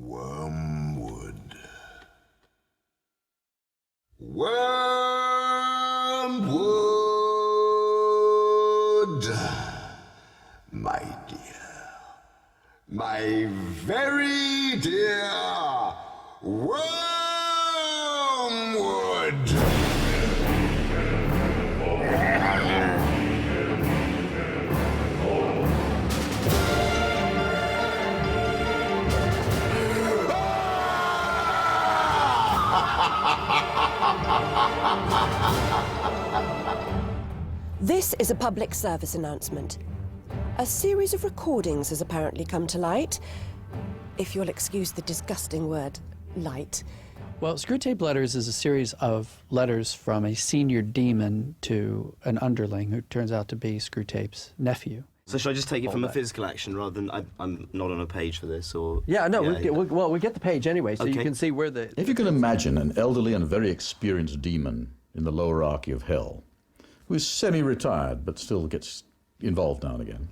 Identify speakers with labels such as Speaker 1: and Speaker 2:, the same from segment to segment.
Speaker 1: Wormwood. Wormwood, my dear, my very dear Wormwood.
Speaker 2: This is a public service announcement. A series of recordings has apparently come to light. If you'll excuse the disgusting word, light.
Speaker 3: Well, Screwtape Letters is a series of letters from a senior demon to an underling who turns out to be Screwtape's nephew.
Speaker 4: So should I just take it from a physical action rather than I'm not on a page for this, or?
Speaker 5: Yeah, no. Well, we get the page anyway, so you can see where the.
Speaker 6: If you can imagine an elderly and very experienced demon in the lowerarchy of hell, who is semi-retired but still gets involved now and again,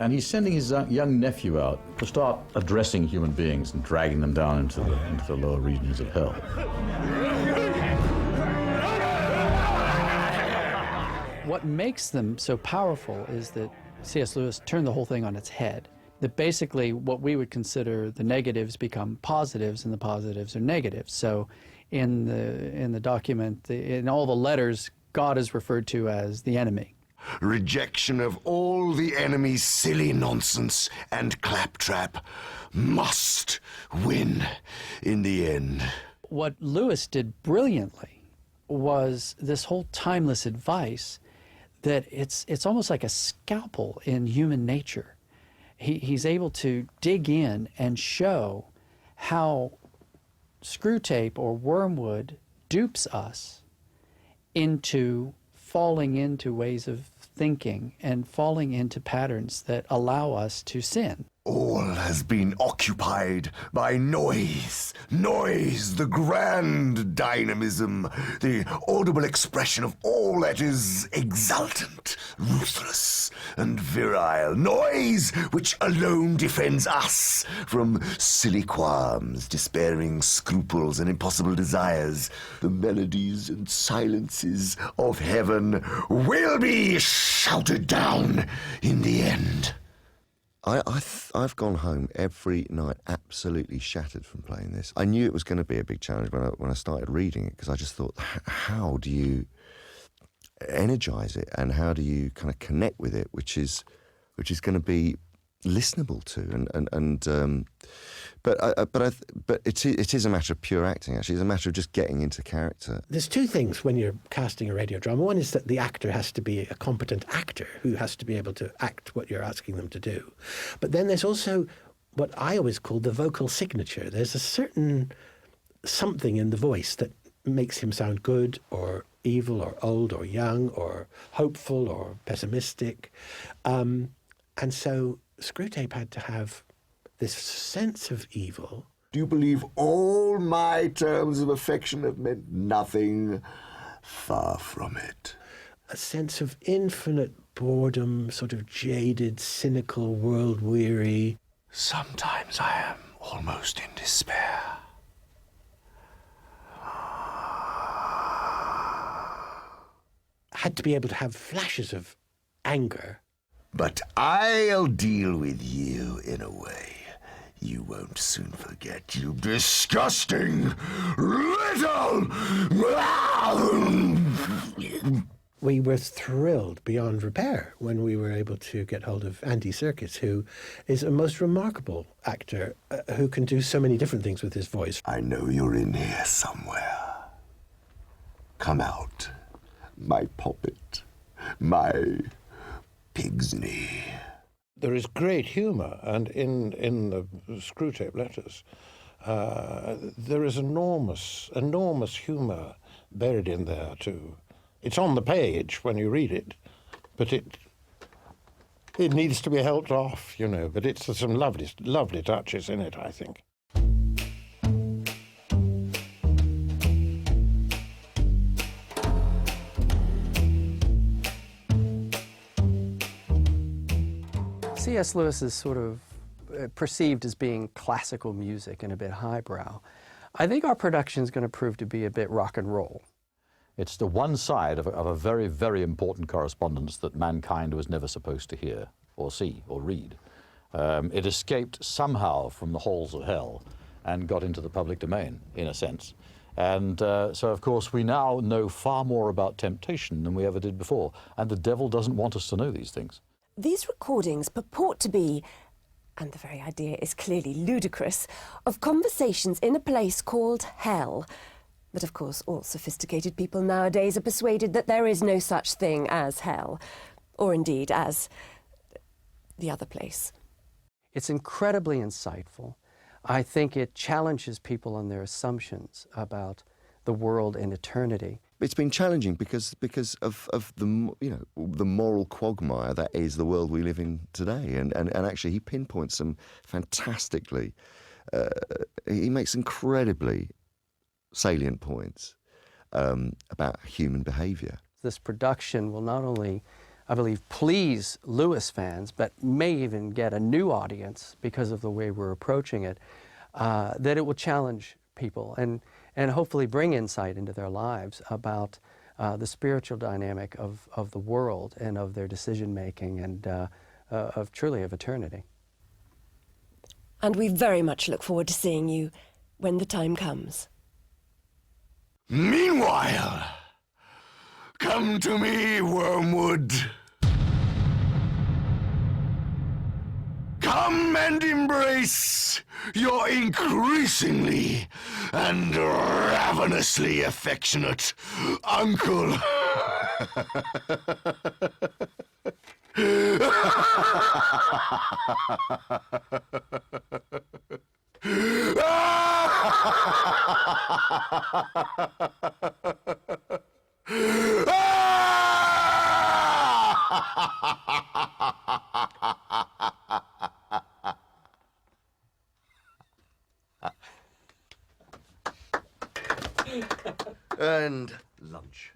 Speaker 6: and he's sending his young nephew out to start addressing human beings and dragging them down into the lower regions of hell.
Speaker 3: What makes them so powerful is that C.S. Lewis turned the whole thing on its head. That basically what we would consider the negatives become positives and the positives are negatives. So in the document, in all the letters, God is referred to as the enemy.
Speaker 1: Rejection of all the enemy's silly nonsense and claptrap must win in the end.
Speaker 3: What Lewis did brilliantly was this whole timeless advice that it's almost like a scalpel in human nature. He's able to dig in and show how Screwtape or Wormwood dupes us into falling into ways of thinking and falling into patterns that allow us to sin.
Speaker 1: All has been occupied by noise. Noise, the grand dynamism, the audible expression of all that is exultant, ruthless, and virile. Noise which alone defends us from silly qualms, despairing scruples, and impossible desires. The melodies and silences of heaven will be shouted down in the end.
Speaker 7: I've gone home every night absolutely shattered from playing this. I knew it was going to be a big challenge when I started reading it, because I just thought, how do you energize it and how do you kind of connect with it, which is going to be listenable to, but it is a matter of pure acting. Actually, it's a matter of just getting into character.
Speaker 8: There's two things when you're casting a radio drama. One is that the actor has to be a competent actor who has to be able to act what you're asking them to do. But then there's also what I always call the vocal signature. There's a certain something in the voice that makes him sound good or evil or old or young or hopeful or pessimistic. And so Screwtape had to have this sense of evil.
Speaker 1: Do you believe all my terms of affection have meant nothing? Far from it.
Speaker 8: A sense of infinite boredom, sort of jaded, cynical, world-weary.
Speaker 1: Sometimes I am almost in despair.
Speaker 8: Had to be able to have flashes of anger.
Speaker 1: But I'll deal with you in a way you won't soon forget, you disgusting little...
Speaker 8: We were thrilled beyond repair when we were able to get hold of Andy Serkis, who is a most remarkable actor who can do so many different things with his voice.
Speaker 1: I know you're in here somewhere. Come out, my puppet, my pig's knee.
Speaker 9: There is great humour, and in the Screwtape Letters, there is enormous humour buried in there too. It's on the page when you read it, but it needs to be helped off, you know. But it's some lovely touches in it, I think.
Speaker 3: C.S. Lewis is sort of
Speaker 5: perceived as being classical music and a bit highbrow. I think our production is going to prove to be a bit rock and roll.
Speaker 6: It's the one side of a very, very important correspondence that mankind was never supposed to hear or see or read. It escaped somehow from the halls of hell and got into the public domain, in a sense. And so, of course, we now know far more about temptation than we ever did before. And the devil doesn't want us to know these things.
Speaker 2: These recordings purport to be, and the very idea is clearly ludicrous, of conversations in a place called hell. But of course, all sophisticated people nowadays are persuaded that there is no such thing as hell, or indeed as the other place.
Speaker 5: It's incredibly insightful. I think it challenges people on their assumptions about the world and eternity.
Speaker 7: It's been challenging because of the, you know, the moral quagmire that is the world we live in today. And actually he pinpoints some fantastically, he makes incredibly salient points about human behaviour.
Speaker 5: This production will not only, I believe, please Lewis fans, but may even get a new audience because of the way we're approaching it, that it will challenge people and hopefully bring insight into their lives about the spiritual dynamic of the world and of their decision-making and of truly of eternity.
Speaker 2: And we very much look forward to seeing you when the time comes.
Speaker 1: Meanwhile, come to me, Wormwood. Come and embrace your increasingly and ravenously affectionate uncle.
Speaker 7: And lunch.